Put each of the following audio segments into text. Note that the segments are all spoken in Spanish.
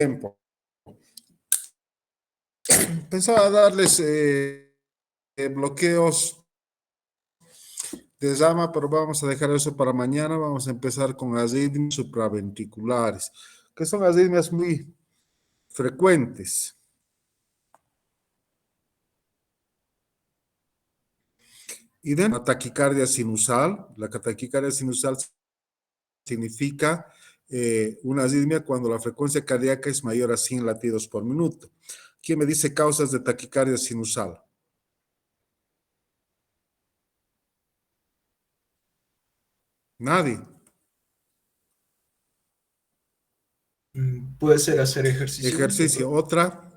tiempo. Pensaba darles bloqueos de llama, pero vamos a dejar eso para mañana. Vamos a empezar con arritmias supraventriculares, que son arritmias muy frecuentes. Y de la taquicardia sinusal, la taquicardia sinusal significa una arritmia cuando la frecuencia cardíaca es mayor a 100 latidos por minuto. ¿Quién me dice causas de taquicardia sinusal? Nadie. Puede ser hacer ejercicio, de Ejercicio. pronto. Otra.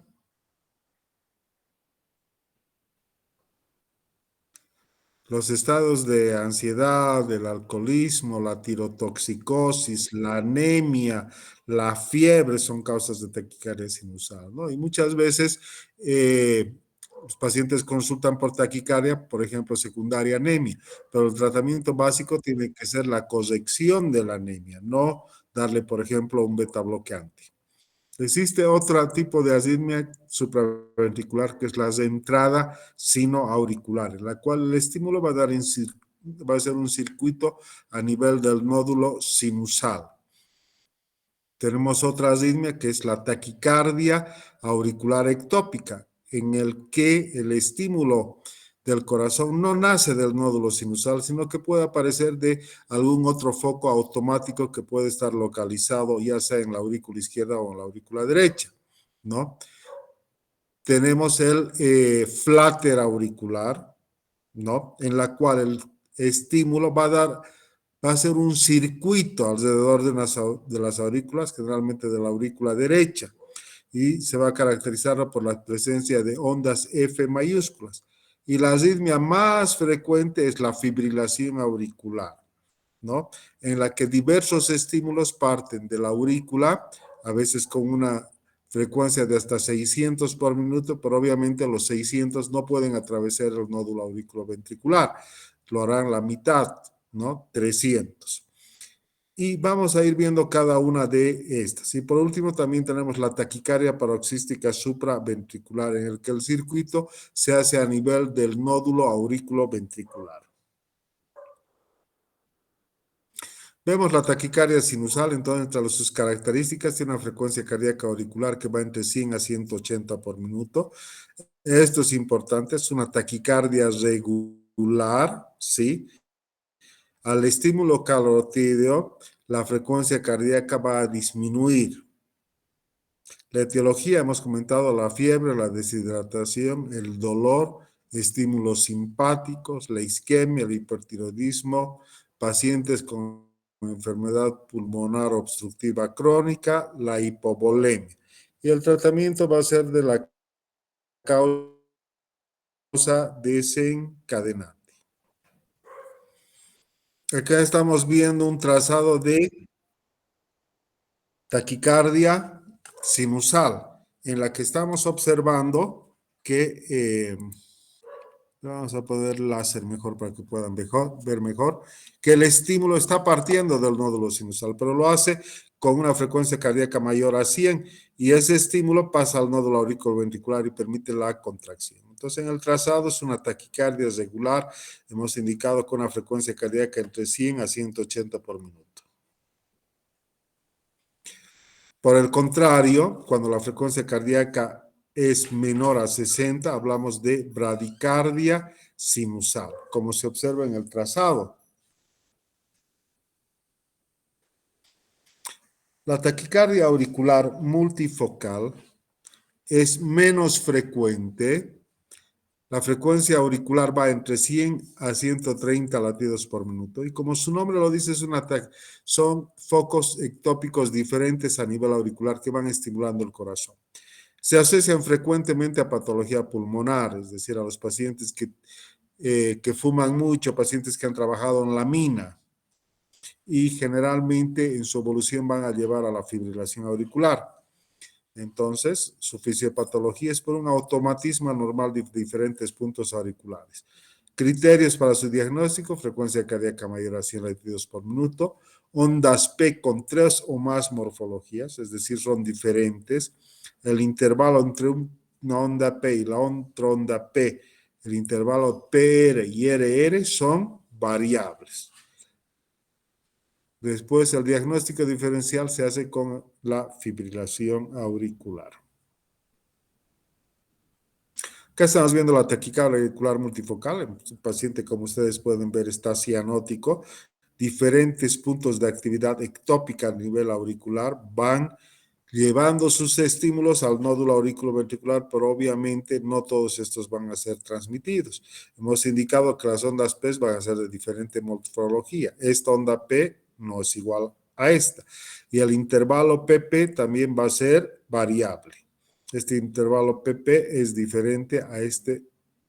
Los estados de ansiedad, del alcoholismo, la tirotoxicosis, la anemia, la fiebre son causas de taquicardia sinusal, ¿no? Y muchas veces los pacientes consultan por taquicardia, por ejemplo, secundaria anemia, pero el tratamiento básico tiene que ser la corrección de la anemia, no darle, por ejemplo, un beta bloqueante. Existe otro tipo de arritmia supraventricular que es la entrada sinoauricular, en la cual el estímulo va a ser un circuito a nivel del nódulo sinusal. Tenemos otra arritmia que es la taquicardia auricular ectópica, en el que el estímulo del corazón no nace del nódulo sinusal, sino que puede aparecer de algún otro foco automático que puede estar localizado ya sea en la aurícula izquierda o en la aurícula derecha, ¿no? Tenemos el fláter auricular, ¿no? En la cual el estímulo va a ser un circuito alrededor de las aurículas, generalmente de la aurícula derecha, y se va a caracterizar por la presencia de ondas F mayúsculas. Y la arritmia más frecuente es la fibrilación auricular, ¿no? En la que diversos estímulos parten de la aurícula, a veces con una frecuencia de hasta 600 por minuto, pero obviamente los 600 no pueden atravesar el nódulo auriculoventricular, lo harán la mitad, ¿no? 300. Y vamos a ir viendo cada una de estas. Y por último también tenemos la taquicardia paroxística supraventricular, en el que el circuito se hace a nivel del nódulo auriculoventricular. Vemos la taquicardia sinusal, entonces entre sus características tiene una frecuencia cardíaca auricular que va entre 100 a 180 por minuto. Esto es importante, es una taquicardia regular, ¿sí? Al estímulo carotídeo, la frecuencia cardíaca va a disminuir. La etiología, hemos comentado la fiebre, la deshidratación, el dolor, estímulos simpáticos, la isquemia, el hipertiroidismo, pacientes con enfermedad pulmonar obstructiva crónica, la hipovolemia. Y el tratamiento va a ser de la causa desencadenante. Acá estamos viendo un trazado de taquicardia sinusal, en la que estamos observando que, vamos a poner láser mejor para que puedan ver mejor, que el estímulo está partiendo del nódulo sinusal, pero lo hace con una frecuencia cardíaca mayor a 100 y ese estímulo pasa al nódulo auriculoventricular y permite la contracción. Entonces, en el trazado es una taquicardia regular, hemos indicado con una frecuencia cardíaca entre 100 a 180 por minuto. Por el contrario, cuando la frecuencia cardíaca es menor a 60, hablamos de bradicardia sinusal, como se observa en el trazado. La taquicardia auricular multifocal es menos frecuente. La frecuencia auricular va entre 100 a 130 latidos por minuto y como su nombre lo dice, son focos ectópicos diferentes a nivel auricular que van estimulando el corazón. Se asocian frecuentemente a patología pulmonar, es decir, a los pacientes que fuman mucho, pacientes que han trabajado en la mina y generalmente en su evolución van a llevar a la fibrilación auricular. Entonces, su fisiopatología es por un automatismo anormal de diferentes puntos auriculares. Criterios para su diagnóstico: frecuencia cardíaca mayor a 100 latidos por minuto, ondas P con 3 o más morfologías, es decir, son diferentes. El intervalo entre una onda P y la otra onda P, el intervalo PR y RR son variables. Después, el diagnóstico diferencial se hace con la fibrilación auricular. Acá estamos viendo la taquicardia auricular multifocal. El paciente, como ustedes pueden ver, está cianótico. Diferentes puntos de actividad ectópica a nivel auricular van llevando sus estímulos al nódulo auriculoventricular, pero obviamente no todos estos van a ser transmitidos. Hemos indicado que las ondas P van a ser de diferente morfología. Esta onda P no es igual a esta. Y el intervalo PP también va a ser variable. Este intervalo PP es diferente a este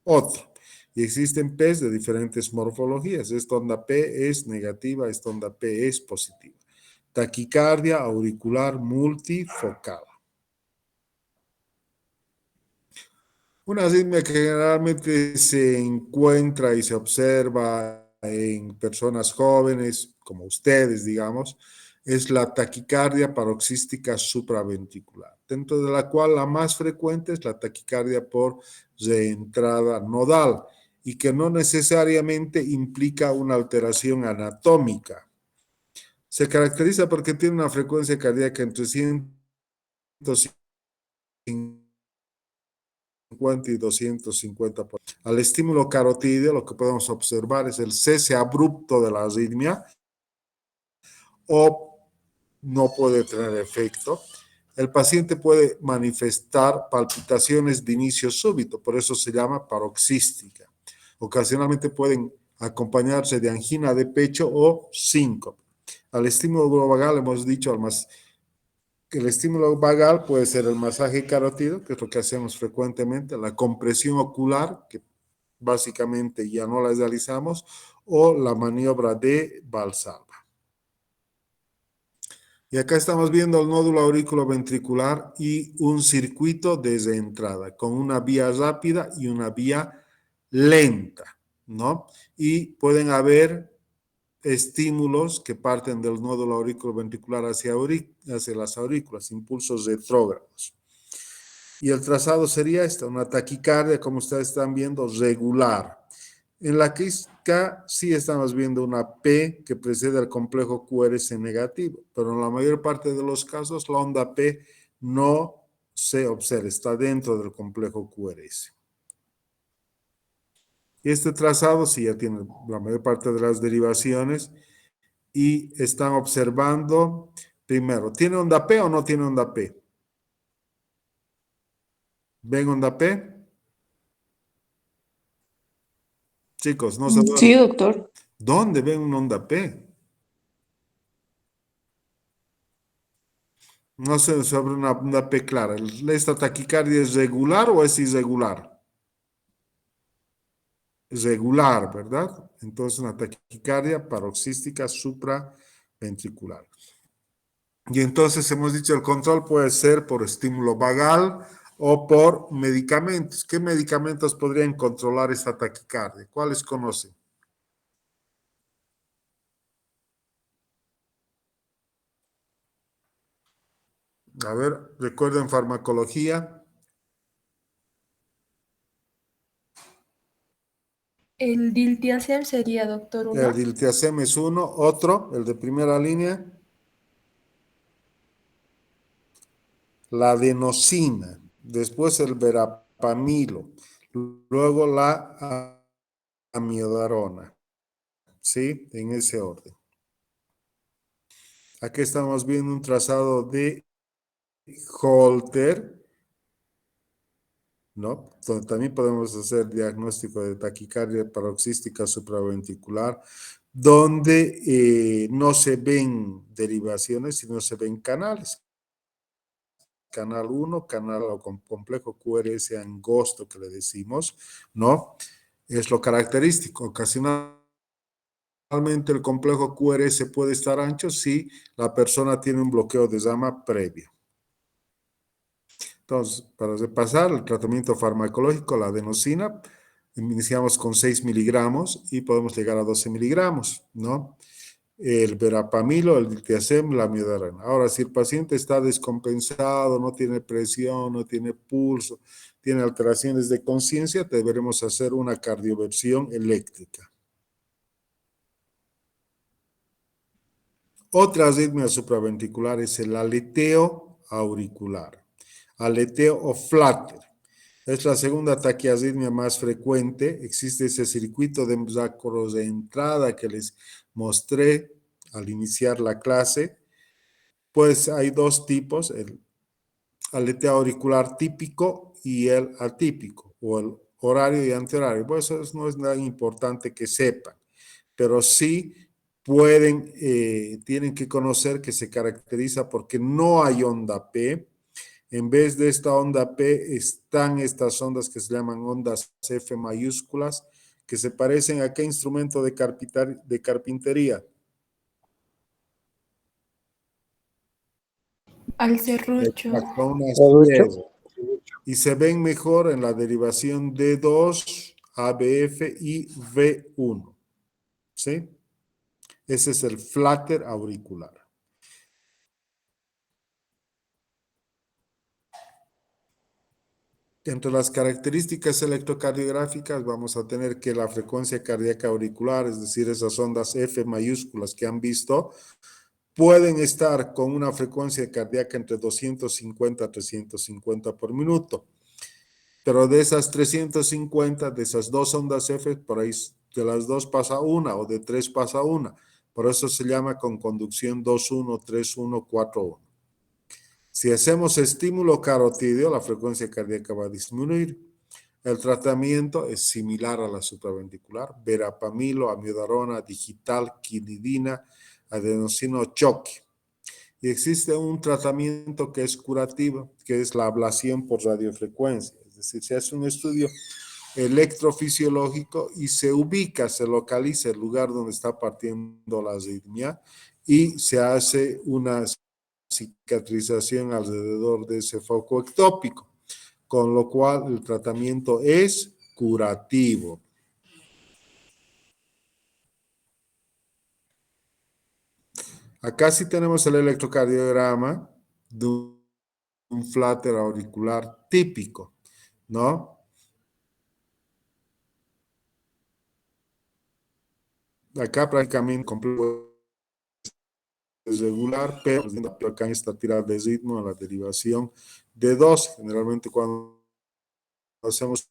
otro. Y existen P's de diferentes morfologías. Esta onda P es negativa, esta onda P es positiva. Taquicardia auricular multifocal. Una arritmia que generalmente se encuentra y se observa en personas jóvenes, como ustedes, digamos, es la taquicardia paroxística supraventricular, dentro de la cual la más frecuente es la taquicardia por reentrada nodal y que no necesariamente implica una alteración anatómica. Se caracteriza porque tiene una frecuencia cardíaca entre 150 y 250. Al estímulo carotídeo, lo que podemos observar es el cese abrupto de la arritmia o no puede tener efecto. El paciente puede manifestar palpitaciones de inicio súbito, por eso se llama paroxística. Ocasionalmente pueden acompañarse de angina de pecho o síncope. Al estímulo vagal hemos dicho que el estímulo vagal puede ser el masaje carotídeo, que es lo que hacemos frecuentemente, la compresión ocular, que básicamente ya no la realizamos, o la maniobra de Valsalva. Y acá estamos viendo el nódulo auriculoventricular y un circuito desde entrada, con una vía rápida y una vía lenta, ¿no? Y pueden haber estímulos que parten del nódulo auriculoventricular hacia las aurículas, impulsos retrógrados. Y el trazado sería una taquicardia, como ustedes están viendo, regular. En la quisca sí estamos viendo una P que precede al complejo QRS negativo, pero en la mayor parte de los casos la onda P no se observa, está dentro del complejo QRS. Y este trazado sí ya tiene la mayor parte de las derivaciones y están observando, primero, ¿tiene onda P o no tiene onda P? ¿Ven onda P? Chicos, no se Sí, doctor. ¿Dónde ven una onda P? No sé sobre una onda P clara. ¿Esta taquicardia es regular o es irregular? Regular, ¿verdad? Entonces una taquicardia paroxística supraventricular. Y entonces hemos dicho el control puede ser por estímulo vagal o por medicamentos. ¿Qué medicamentos podrían controlar esta taquicardia? ¿Cuáles conocen? A ver, recuerden farmacología. El diltiazem sería, doctor, El uno. diltiazem es uno. Otro, el de primera línea. La adenosina. Después el verapamilo. Luego la amiodarona. ¿Sí? En ese orden. Aquí estamos viendo un trazado de Holter, ¿no? Donde también podemos hacer diagnóstico de taquicardia paroxística supraventricular, donde no se ven derivaciones, sino se ven canales. Canal 1, canal o complejo QRS angosto que le decimos, ¿no? Es lo característico. Ocasionalmente el complejo QRS puede estar ancho si la persona tiene un bloqueo de llama previo. Entonces, para repasar, el tratamiento farmacológico, la adenosina, iniciamos con 6 miligramos y podemos llegar a 12 miligramos, ¿no? el verapamilo, el diltiazem, la amiodarona. Ahora, si el paciente está descompensado, no tiene presión, no tiene pulso, tiene alteraciones de conciencia, deberemos hacer una cardioversión eléctrica. Otra arritmia supraventricular es el aleteo auricular, aleteo o flutter. Es la segunda taquiarritmia más frecuente. Existe ese circuito de entrada que les mostré al iniciar la clase. Pues hay dos tipos, el aleteo auricular típico y el atípico, o el horario y antihorario. Pues eso no es nada importante que sepan, pero sí tienen que conocer que se caracteriza porque no hay onda P. En vez de esta onda P están estas ondas que se llaman ondas F mayúsculas, que se parecen a qué instrumento de carpintería. Al serrucho. Y se ven mejor en la derivación D2, ABF y V1. ¿Sí? Ese es el flutter auricular. Entre las características electrocardiográficas vamos a tener que la frecuencia cardíaca auricular, es decir, esas ondas F mayúsculas que han visto, pueden estar con una frecuencia cardíaca entre 250 a 350 por minuto. Pero de esas 350, de esas dos ondas F, por ahí de las dos pasa una o de tres pasa una. Por eso se llama con conducción 2-1, 3-1, 4-1. Si hacemos estímulo carotídeo, la frecuencia cardíaca va a disminuir. El tratamiento es similar a la supraventricular, verapamilo, amiodarona, digital, quinidina, adenosino, choque. Y existe un tratamiento que es curativo, que es la ablación por radiofrecuencia. Es decir, se hace un estudio electrofisiológico y se ubica, se localiza el lugar donde está partiendo la arritmia y se hace una cicatrización alrededor de ese foco ectópico, con lo cual el tratamiento es curativo. Acá sí tenemos el electrocardiograma de un flutter auricular típico, ¿no? Acá prácticamente completo es regular, pero acá en esta tirada de ritmo, en la derivación de 2, generalmente cuando hacemos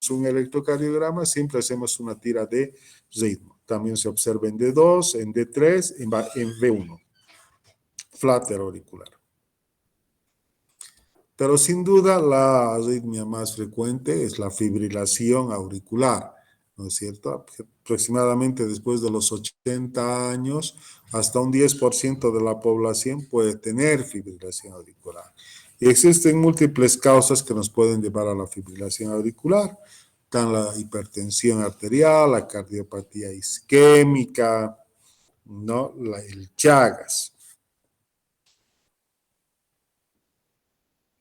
un electrocardiograma, siempre hacemos una tira de ritmo. También se observa en D2, en D3, en V1. Flutter auricular. Pero sin duda la arritmia más frecuente es la fibrilación auricular, ¿no es cierto? Aproximadamente después de los 80 años, hasta un 10% de la población puede tener fibrilación auricular. Y existen múltiples causas que nos pueden llevar a la fibrilación auricular. Están la hipertensión arterial, la cardiopatía isquémica, ¿no? El Chagas.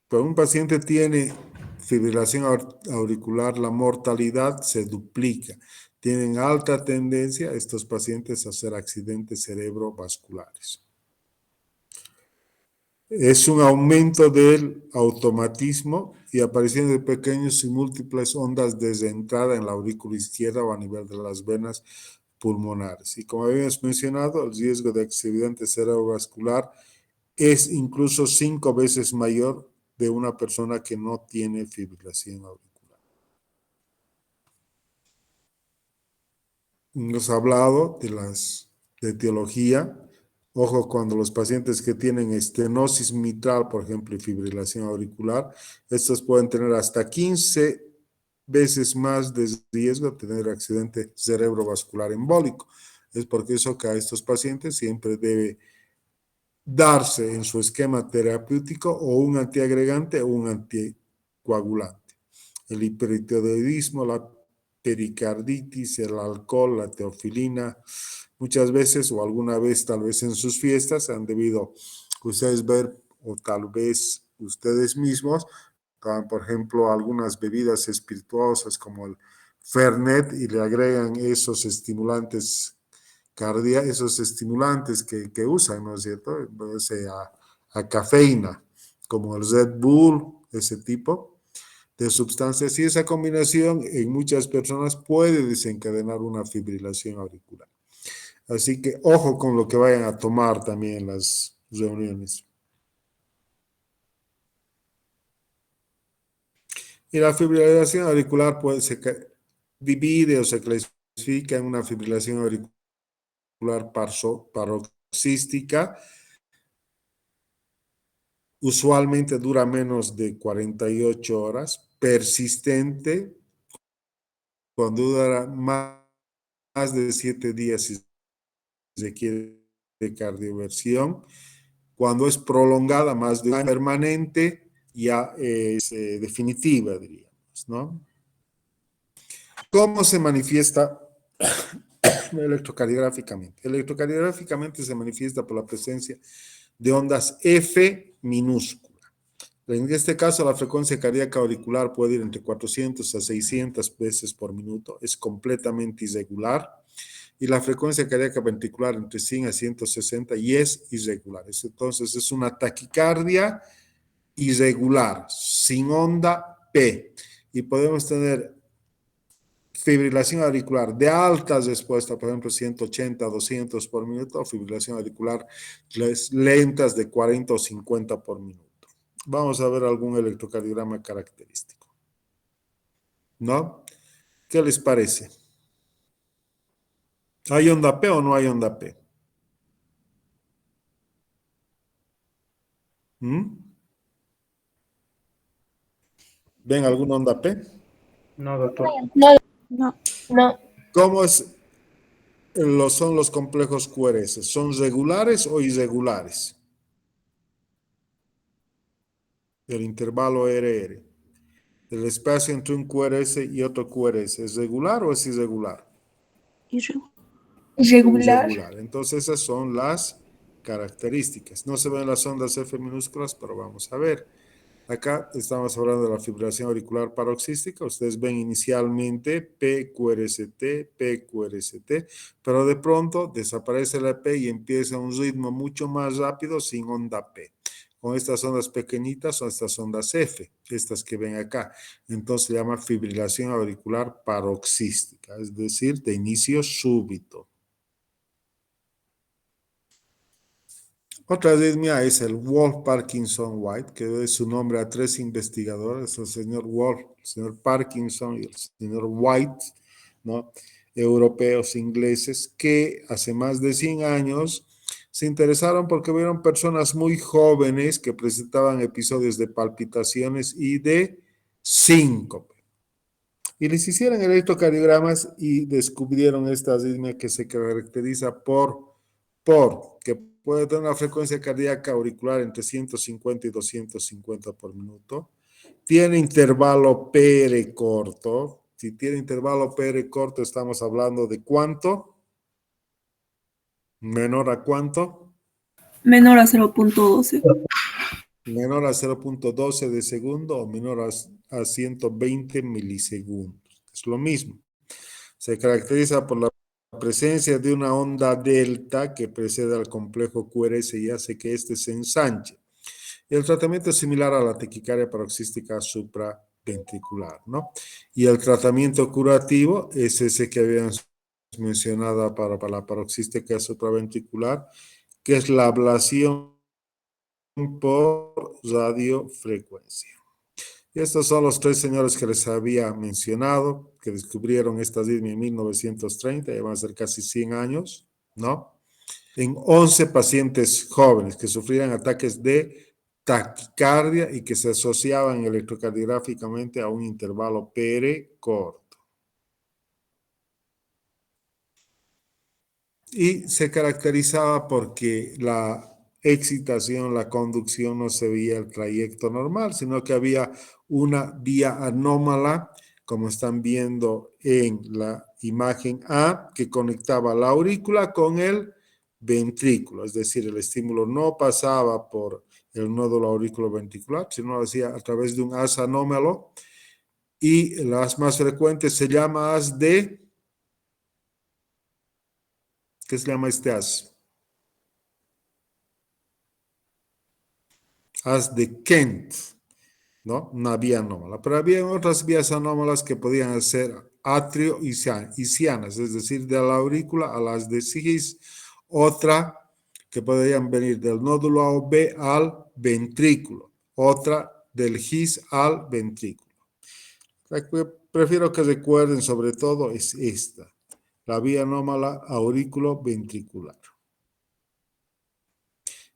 Cuando un paciente tiene fibrilación auricular, la mortalidad se duplica. Tienen alta tendencia estos pacientes a hacer accidentes cerebrovasculares. Es un aumento del automatismo y aparición de pequeños y múltiples ondas desde entrada en la aurícula izquierda o a nivel de las venas pulmonares. Y como habíamos mencionado, el riesgo de accidente cerebrovascular es incluso 5 veces mayor de una persona que no tiene fibrilación auricular. Hemos hablado de etiología. Ojo, cuando los pacientes que tienen estenosis mitral, por ejemplo, y fibrilación auricular, estos pueden tener hasta 15 veces más de riesgo de tener accidente cerebrovascular embólico. Es porque eso que a estos pacientes siempre debe darse en su esquema terapéutico o un antiagregante o un anticoagulante. El hipertiroidismo, la pericarditis, el alcohol, la teofilina, muchas veces o alguna vez tal vez en sus fiestas han debido ustedes ver o tal vez ustedes mismos, por ejemplo, algunas bebidas espirituosas como el Fernet y le agregan esos estimulantes esos estimulantes que usan, ¿no es cierto? A cafeína, como el Red Bull, ese tipo de sustancias, y esa combinación en muchas personas puede desencadenar una fibrilación auricular. Así que ojo con lo que vayan a tomar también en las reuniones. Y la fibrilación auricular se divide o se clasifica en una fibrilación auricular paroxística. Usualmente dura menos de 48 horas, persistente, cuando dura más de 7 días y requiere de cardioversión. Cuando es prolongada, más de un año, permanente, ya es definitiva, diríamos, ¿no? ¿Cómo se manifiesta electrocardiográficamente? Electrocardiográficamente se manifiesta por la presencia de ondas F minúsculas. En este caso, la frecuencia cardíaca auricular puede ir entre 400 a 600 veces por minuto. Es completamente irregular. Y la frecuencia cardíaca ventricular entre 100 a 160 y es irregular. Entonces, es una taquicardia irregular, sin onda P. Y podemos tener fibrilación auricular de alta respuesta, por ejemplo, 180 a 200 por minuto, o fibrilación auricular lentas de 40 o 50 por minuto. Vamos a ver algún electrocardiograma característico. ¿No? ¿Qué les parece? ¿Hay onda P o no hay onda P? ¿Ven alguna onda P? No, doctor. No. ¿Cómo son los complejos QRS? ¿Son regulares o irregulares? El intervalo RR. El espacio entre un QRS y otro QRS, ¿es regular o es irregular? Irregular. Irregular. Entonces esas son las características. No se ven las ondas F minúsculas, pero vamos a ver. Acá estamos hablando de la fibrilación auricular paroxística. Ustedes ven inicialmente PQRST, PQRST, pero de pronto desaparece la P y empieza un ritmo mucho más rápido sin onda P. Con estas ondas pequeñitas son estas ondas F, estas que ven acá. Entonces se llama fibrilación auricular paroxística, es decir, de inicio súbito. Otra arritmia es el Wolff-Parkinson-White, que debe su nombre a 3 investigadores, el señor Wolff, el señor Parkinson y el señor White, ¿no? Europeos, ingleses, que hace más de 100 años se interesaron porque vieron personas muy jóvenes que presentaban episodios de palpitaciones y de síncope. Y les hicieron electrocardiogramas y descubrieron esta arritmia que se caracteriza por que puede tener una frecuencia cardíaca auricular entre 150 y 250 por minuto. Tiene intervalo PR corto. Si tiene intervalo PR corto, estamos hablando de ¿cuánto? ¿Menor a cuánto? Menor a 0.12. Menor a 0.12 de segundo o menor a 120 milisegundos. Es lo mismo. Se caracteriza por la presencia de una onda delta que precede al complejo QRS y hace que éste se ensanche. Y el tratamiento es similar a la taquicardia paroxística supraventricular, ¿no? Y el tratamiento curativo es ese que habíamos mencionado para la paroxística supraventricular, que es la ablación por radiofrecuencia. Y estos son los 3 señores que les había mencionado, que descubrieron esta arritmia en 1930, ya van a ser casi 100 años, ¿no? En 11 pacientes jóvenes que sufrían ataques de taquicardia y que se asociaban electrocardiográficamente a un intervalo PR corto. Y se caracterizaba porque la excitación, la conducción no se veía el trayecto normal, sino que había una vía anómala, como están viendo en la imagen A, que conectaba la aurícula con el ventrículo, es decir, el estímulo no pasaba por el nódulo auriculoventricular, sino lo hacía a través de un haz anómalo, y las más frecuentes se llama haz de ¿Qué se llama este haz? Haz de Kent, ¿no? Una vía anómala. Pero había otras vías anómalas que podían ser atrio y cianas, es decir, de la aurícula a las de His. Otra que podrían venir del nódulo A o B al ventrículo. Otra del His al ventrículo. La que prefiero que recuerden sobre todo es esta, la vía anómala aurículo-ventricular.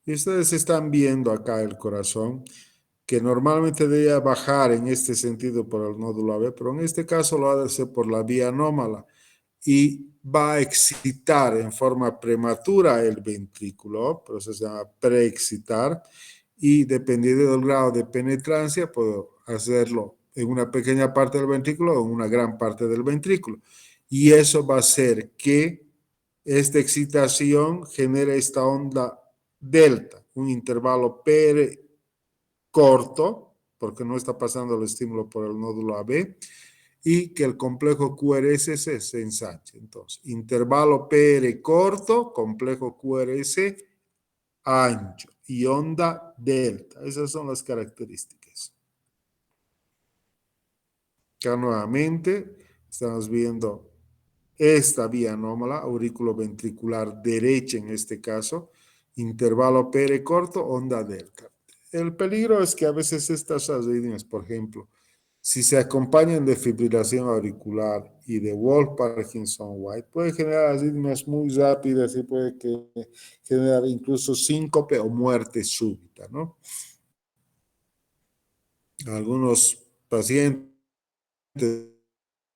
Y ustedes están viendo acá el corazón, que normalmente debería bajar en este sentido por el nódulo AB, pero en este caso lo hace por la vía anómala y va a excitar en forma prematura el ventrículo, por eso se llama preexcitar, y dependiendo del grado de penetrancia, puedo hacerlo en una pequeña parte del ventrículo o en una gran parte del ventrículo. Y eso va a hacer que esta excitación genere esta onda delta, un intervalo PR corto, porque no está pasando el estímulo por el nódulo AB, y que el complejo QRS se ensanche. Entonces, intervalo PR corto, complejo QRS ancho y onda delta. Esas son las características. Acá nuevamente estamos viendo esta vía anómala, aurículo-ventricular derecha en este caso, intervalo PR corto, onda delta. El peligro es que a veces estas arritmias, por ejemplo, si se acompañan de fibrilación auricular y de Wolff-Parkinson-White, puede generar arritmias muy rápidas y puede generar incluso síncope o muerte súbita, ¿no? Algunos pacientes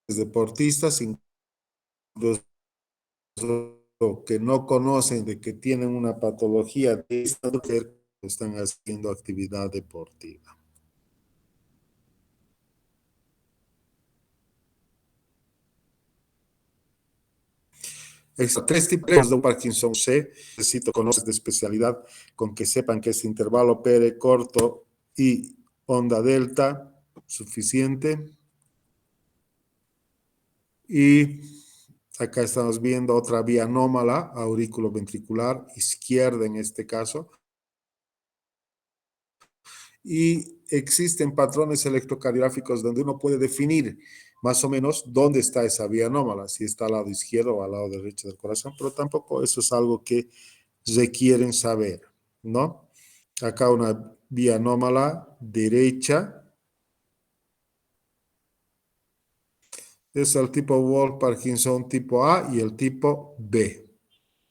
deportistas, incluso que no conocen de que tienen una patología de esta, están haciendo actividad deportiva. Existen 3 tipos de Parkinson C. Necesito conocer de especialidad con que sepan que es intervalo PR corto y onda delta suficiente. Y acá estamos viendo otra vía anómala, aurículo-ventricular izquierda en este caso. Y existen patrones electrocardiográficos donde uno puede definir más o menos dónde está esa vía anómala, si está al lado izquierdo o al lado derecho del corazón, pero tampoco eso es algo que requieren saber, ¿no? Acá una vía anómala derecha, es el tipo Wolff-Parkinson tipo A y el tipo B,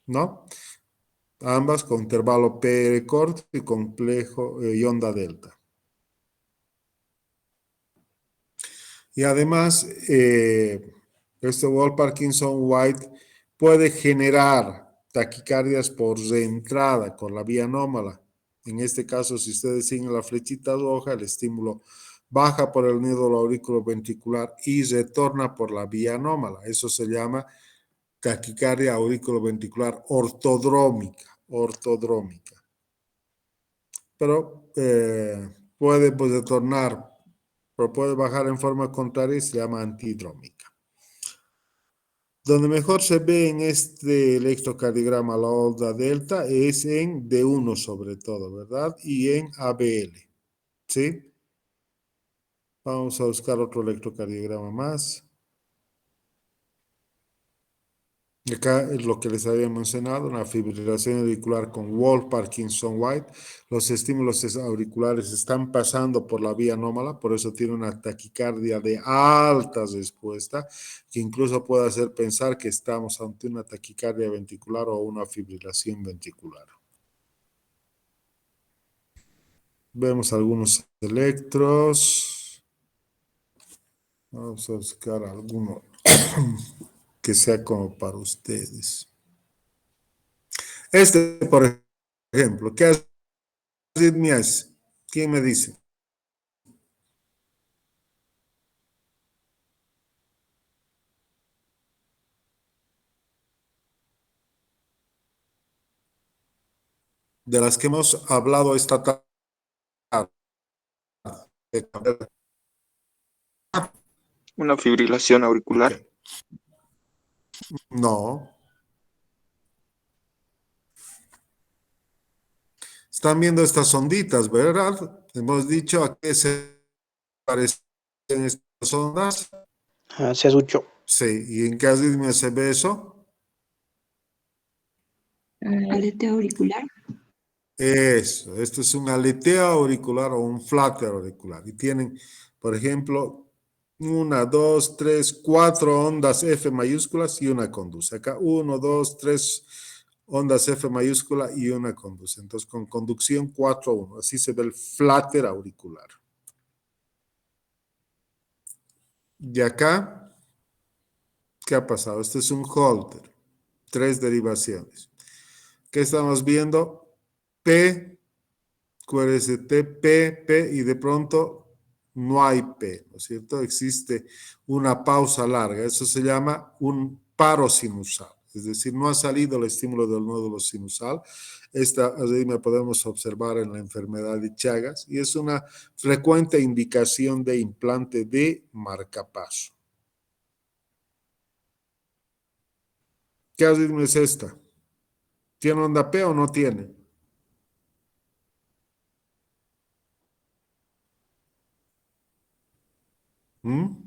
¿no? Ambas con intervalo PR corto y complejo y onda delta. Y además, este Wolff-Parkinson-White puede generar taquicardias por reentrada con la vía anómala. En este caso, si ustedes siguen la flechita roja, el estímulo baja por el nódulo auriculoventricular y retorna por la vía anómala. Eso se llama taquicardia auriculoventricular ortodrómica. Pero puede retornar, pero puede bajar en forma contraria y se llama antidrómica. Donde mejor se ve en este electrocardiograma la onda delta es en D1 sobre todo, ¿verdad? Y en ABL, ¿sí? Vamos a buscar otro electrocardiograma más. Acá es lo que les había mencionado, una fibrilación auricular con Wolff-Parkinson-White. Los estímulos auriculares están pasando por la vía anómala, por eso tiene una taquicardia de alta respuesta, que incluso puede hacer pensar que estamos ante una taquicardia ventricular o una fibrilación ventricular. Vemos algunos electros. Vamos a buscar alguno que sea como para ustedes. Este, por ejemplo, ¿qué arritmia es? ¿Quién me dice? De las que hemos hablado esta tarde. Una fibrilación auricular. Okay. No. Están viendo estas onditas, ¿verdad? Hemos dicho a qué se parecen estas ondas. Se escuchó. Sí, ¿y en qué arritmia se ve eso? Aleteo auricular. Eso, esto es un aleteo auricular o un flutter auricular. Y tienen, por ejemplo, 1, 2, 3, 4 ondas F mayúsculas y una conduce. Acá 1, 2, 3 ondas F mayúscula y una conduce. Entonces, con conducción 4, 1. Así se ve el flutter auricular. Y acá, ¿qué ha pasado? Este es un holter. 3 derivaciones. ¿Qué estamos viendo? P, QRST, P, y de pronto no hay P, ¿no es cierto? Existe una pausa larga. Eso se llama un paro sinusal. Es decir, no ha salido el estímulo del nódulo sinusal. Esta arritmia podemos observar en la enfermedad de Chagas y es una frecuente indicación de implante de marcapaso. ¿Qué arritmia es esta? ¿Tiene onda P o no tiene? ¿Mm?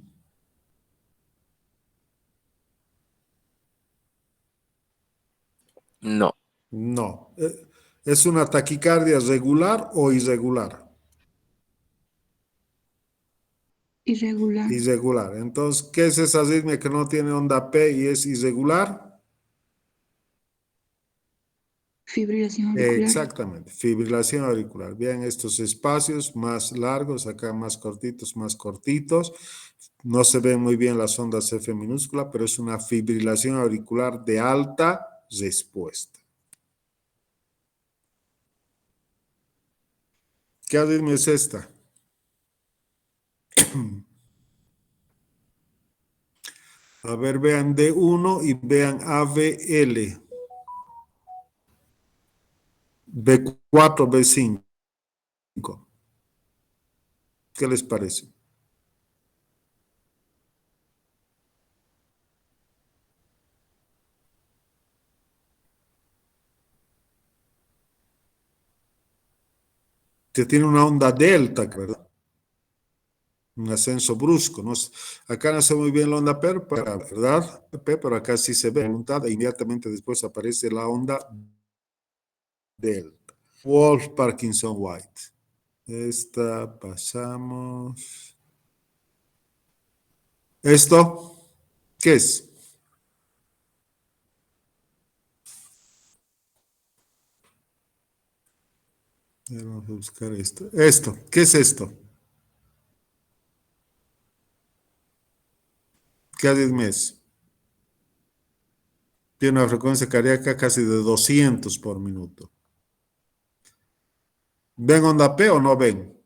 No. No. ¿Es una taquicardia regular o irregular? Irregular. Irregular. Entonces, ¿qué es esa arritmia que no tiene onda P y es irregular? Fibrilación auricular. Exactamente, fibrilación auricular. Vean estos espacios más largos, acá más cortitos, más cortitos. No se ven muy bien las ondas F minúscula, pero es una fibrilación auricular de alta respuesta. ¿Qué arritmia es esta? A ver, vean D1 y vean AVL. B4, B5. ¿Qué les parece? Que tiene una onda delta, ¿verdad? Un ascenso brusco. ¿No? Acá no se ve muy bien la onda P, ¿verdad? Pero acá sí se ve montada e inmediatamente después aparece la onda delta. Wolf Parkinson White. Esta pasamos. ¿Esto qué es? Vamos a buscar esto. Esto, ¿qué es esto? ¿Qué arritmia es? Tiene una frecuencia cardíaca casi de 200 por minuto. ¿Ven onda P o no ven?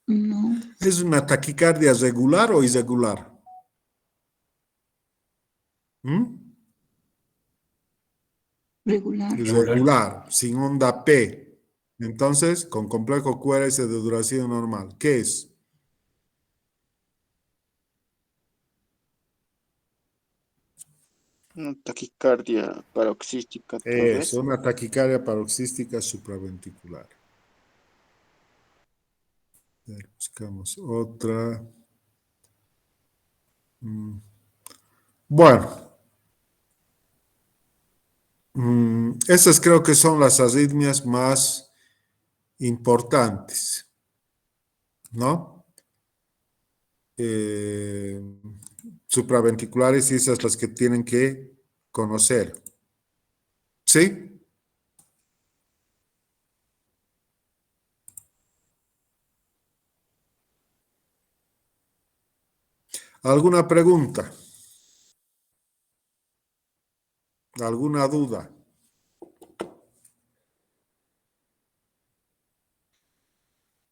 No. ¿Es una taquicardia regular o irregular? ¿Mm? Regular. Regular, sin onda P. Entonces, con complejo QRS de duración normal. ¿Qué es? Una taquicardia paroxística, tal Es vez. una taquicardia paroxística supraventricular. A ver, buscamos otra. Bueno, esas creo que son las arritmias más importantes, ¿no? Supraventriculares y esas las que tienen que conocer. ¿Sí? ¿Alguna pregunta? ¿Alguna duda?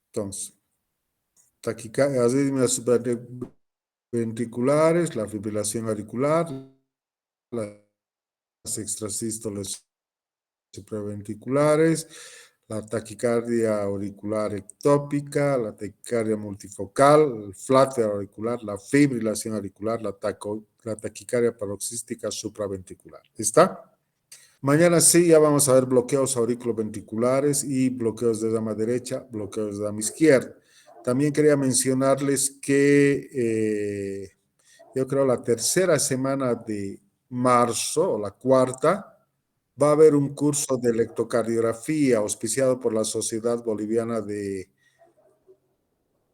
Entonces, arritmias supraventriculares, la fibrilación auricular, las extrasístoles supraventriculares, la taquicardia auricular ectópica, la taquicardia multifocal, el flutter auricular, la fibrilación auricular, la taquicardia paroxística supraventricular. ¿Está? Mañana sí, ya vamos a ver bloqueos auriculoventriculares y bloqueos de dama derecha, bloqueos de dama izquierda. También quería mencionarles que yo creo la tercera semana de marzo, o la cuarta, va a haber un curso de electrocardiografía auspiciado por la Sociedad Boliviana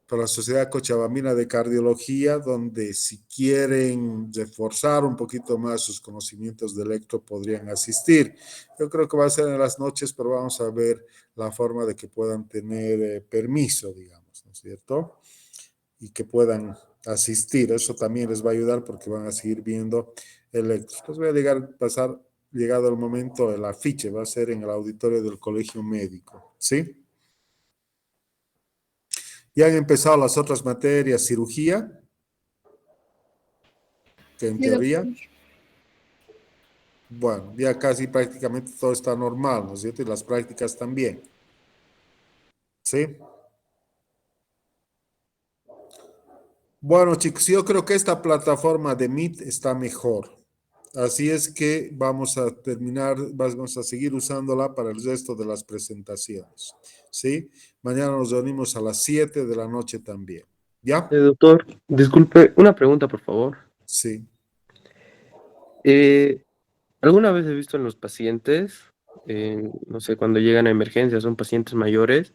por la Sociedad Cochabambina de Cardiología, donde si quieren reforzar un poquito más sus conocimientos de electro podrían asistir. Yo creo que va a ser en las noches, pero vamos a ver la forma de que puedan tener permiso, digamos, ¿no es cierto? Y que puedan asistir. Eso también les va a ayudar porque van a seguir viendo electro. Les voy a pasar, llegado el momento, el afiche va a ser en el auditorio del Colegio Médico, ¿sí? Ya han empezado las otras materias, cirugía, que en teoría, bueno, ya casi prácticamente todo está normal, ¿no es cierto? Y las prácticas también, ¿sí? Bueno, chicos, yo creo que esta plataforma de Meet está mejor. Así es que vamos a terminar, vamos a seguir usándola para el resto de las presentaciones, ¿sí? Mañana nos reunimos a las 7 de la noche también, ¿ya? Doctor, disculpe, una pregunta, por favor. Sí. ¿Alguna vez he visto en los pacientes, no sé, cuando llegan a emergencias, son pacientes mayores,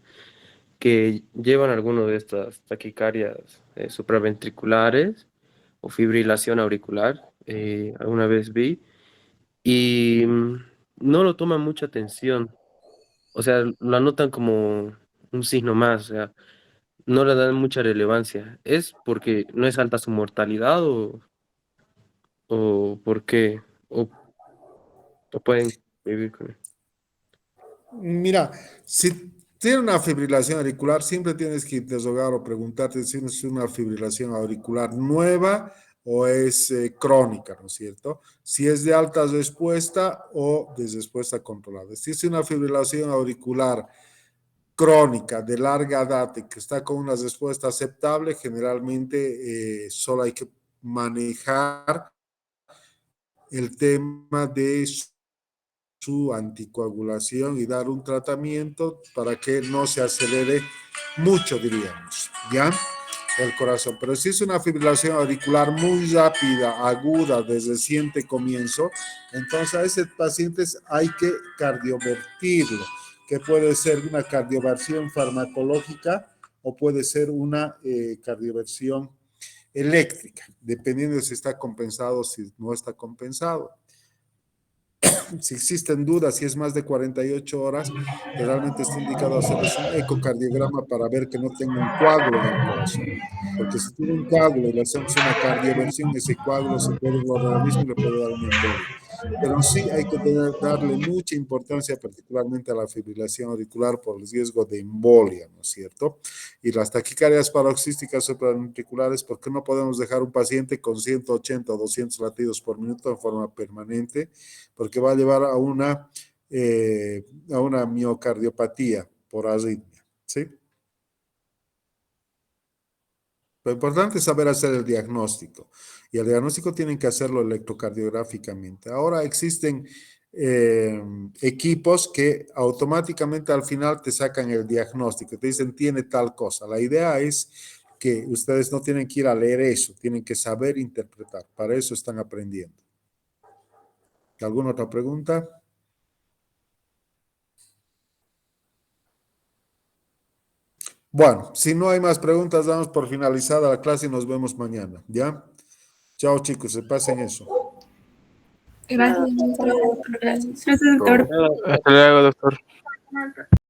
que llevan alguno de estas taquicarias supraventriculares o fibrilación auricular? Alguna vez vi, y no lo toman mucha atención. O sea, lo anotan como un signo más, o sea, no le dan mucha relevancia. ¿Es porque no es alta su mortalidad o por qué? O pueden vivir con él? Mira, si tiene una fibrilación auricular, siempre tienes que interrogar o preguntarte si es una fibrilación auricular nueva o es crónica, ¿no es cierto? Si es de alta respuesta o de respuesta controlada. Si es una fibrilación auricular crónica de larga data y que está con una respuesta aceptable, generalmente solo hay que manejar el tema de su anticoagulación y dar un tratamiento para que no se acelere mucho, diríamos, ¿ya? El corazón. Pero si es una fibrilación auricular muy rápida, aguda, de reciente comienzo, entonces a ese paciente hay que cardiovertirlo, que puede ser una cardioversión farmacológica o puede ser una cardioversión eléctrica, dependiendo de si está compensado o si no está compensado. Si existen dudas, si es más de 48 horas, realmente está indicado hacerles un ecocardiograma para ver que no tenga un coágulo en el corazón. Porque si tiene un coágulo y le hacemos una cardioversión, ese coágulo se puede guardar al mismo y le puede dar una embolia. Pero sí hay que darle mucha importancia, particularmente a la fibrilación auricular por el riesgo de embolia, ¿no es cierto? Y las taquicardias paroxísticas supraventriculares, ¿por qué no podemos dejar un paciente con 180 o 200 latidos por minuto en forma permanente? Porque va a llevar a una miocardiopatía por arritmia, ¿sí? Lo importante es saber hacer el diagnóstico y el diagnóstico tienen que hacerlo electrocardiográficamente. Ahora existen equipos que automáticamente al final te sacan el diagnóstico, te dicen tiene tal cosa. La idea es que ustedes no tienen que ir a leer eso, tienen que saber interpretar. Para eso están aprendiendo. ¿Alguna otra pregunta? Bueno, si no hay más preguntas, damos por finalizada la clase y nos vemos mañana, ¿ya? Chao, chicos, se pasen eso. Gracias, doctor. Gracias, doctor. Hasta luego, doctor.